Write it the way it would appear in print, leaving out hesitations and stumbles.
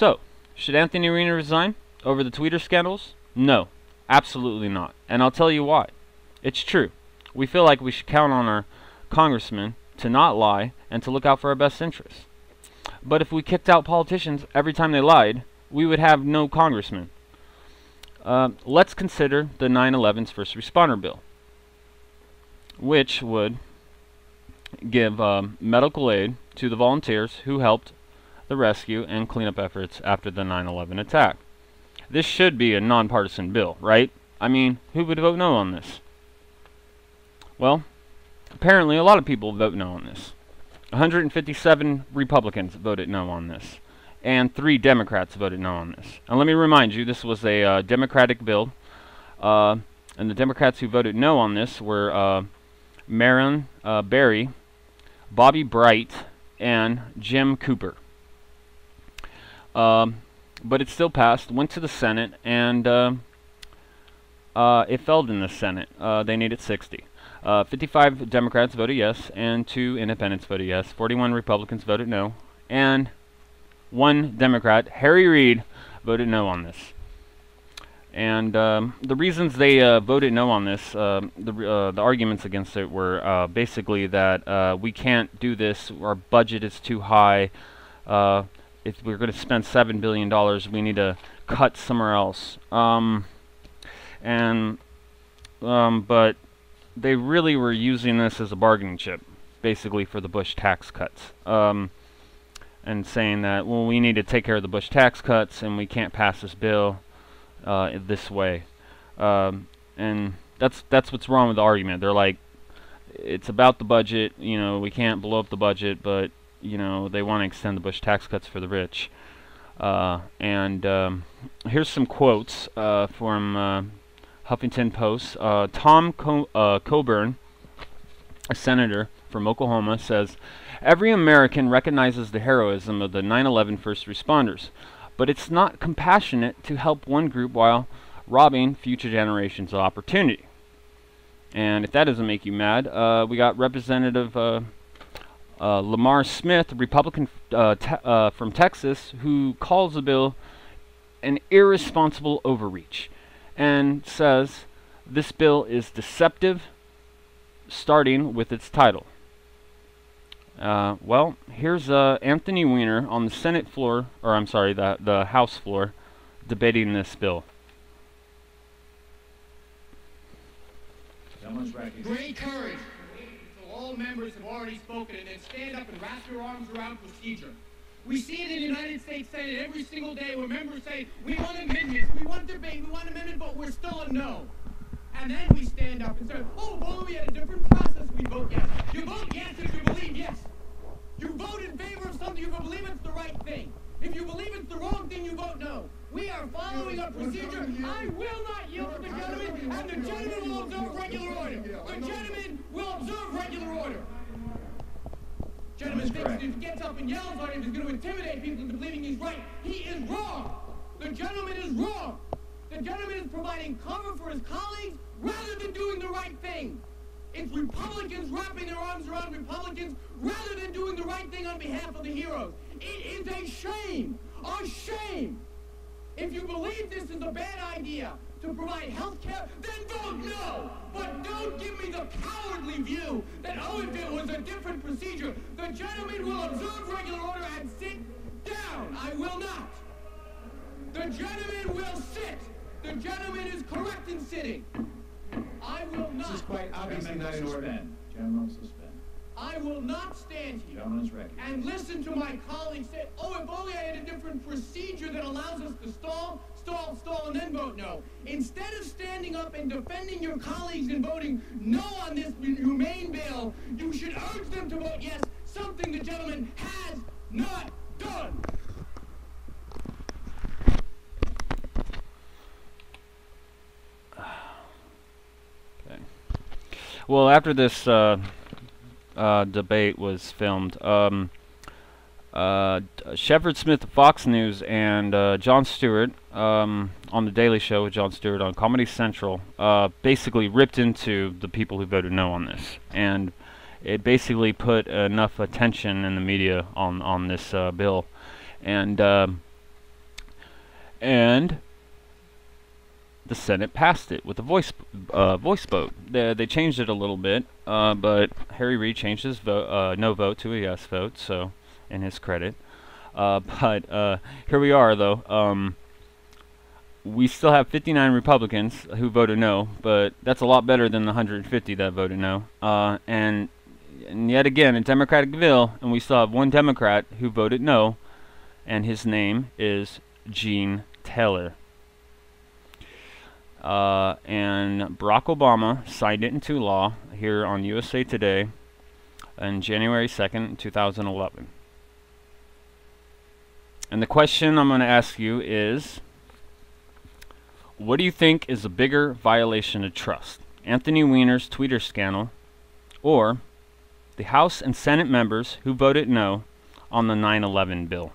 So, should Anthony Weiner resign over the Twitter scandals? No, absolutely not. And I'll tell you why. It's true. We feel like we should count on our congressmen to not lie and to look out for our best interests. But if we kicked out politicians every time they lied, we would have no congressmen. Let's consider the 9/11's first responder bill, which would give medical aid to the volunteers who helped the rescue and cleanup efforts after the 9/11 attack. This should be a nonpartisan bill, right? I mean, who would vote no on this? Well, apparently a lot of people vote no on this. 157 Republicans voted no on this, and 3 Democrats voted no on this. And let me remind you, this was a Democratic bill, and the Democrats who voted no on this were Marion Barry, Bobby Bright, and Jim Cooper. But it still passed, went to the Senate, and it failed in the Senate. They needed 60. 55 Democrats voted yes, and 2 independents voted yes. 41 Republicans voted no, and 1 Democrat, Harry Reid, voted no on this. And the reasons they voted no on this, the arguments against it were basically that we can't do this, our budget is too high, if we're going to spend $7 billion, we need to cut somewhere else. But they really were using this as a bargaining chip, basically for the Bush tax cuts, and saying that, well, we need to take care of the Bush tax cuts, and we can't pass this bill this way. And that's what's wrong with the argument. They're like, it's about the budget, you know, we can't blow up the budget, but you know, they want to extend the Bush tax cuts for the rich. Here's some quotes from Huffington Post. Tom Coburn, a senator from Oklahoma, says, "Every American recognizes the heroism of the 9/11 first responders, but it's not compassionate to help one group while robbing future generations of opportunity." And if that doesn't make you mad, we got Representative Lamar Smith, a Republican from Texas, who calls the bill an irresponsible overreach and says this bill is deceptive, starting with its title. Well, here's Anthony Weiner on the Senate floor, or I'm sorry, the House floor, debating this bill. Great courage. So all members have already spoken, and then stand up and wrap your arms around procedure. We see it in the United States Senate every single day where members say, we want amendments, we want debate, we want amendment, but we're still a no. And then we stand up and say, oh, well, we had a different process, we vote yes. You vote yes if you believe yes. You vote in favor of something if you believe it's the right thing. If you believe it's the wrong thing, you vote no. We are following a procedure. I will not yield to the gentleman, and the gentleman will observe regular order. The gentleman will observe regular order. Gentleman thinks if he gets up and yells on him, he's going to intimidate people into believing he's right. He is wrong. The gentleman is wrong. The gentleman is providing cover for his colleagues rather than doing the right thing. It's Republicans wrapping their arms around Republicans rather than doing the right thing on behalf of the heroes. It is a shame. A shame. If you believe this is a bad idea to provide health care, then vote no. But don't give me the cowardly view that Owenville was a different procedure. The gentleman will observe regular order and sit down. I will not. The gentleman will sit. The gentleman is correct in sitting. I will not. This is quite obviously not in order. Gentlemen, suspend. I will not stand here and listen to my colleagues say, oh, if only I had a different procedure that allows us to stall, and then vote no. Instead of standing up and defending your colleagues and voting no on this humane bill, you should urge them to vote yes, something the gentleman has not done. Okay. Well, after this debate was filmed, Shepard Smith of Fox News and Jon Stewart on The Daily Show with Jon Stewart on Comedy Central basically ripped into the people who voted no on this, and it basically put enough attention in the media on this bill, and And the Senate passed it with a voice vote. They changed it a little bit, but Harry Reid changed his vote, no vote to a yes vote, so in his credit. But here we are, though. We still have 59 Republicans who voted no, but that's a lot better than the 150 that voted no. And yet again, a Democratic bill, and we still have one Democrat who voted no, and his name is Gene Taylor. And Barack Obama signed it into law here on USA Today on January 2nd, 2011. And the question I'm going to ask you is, what do you think is a bigger violation of trust? Anthony Weiner's Twitter scandal, or the House and Senate members who voted no on the 9/11 bill?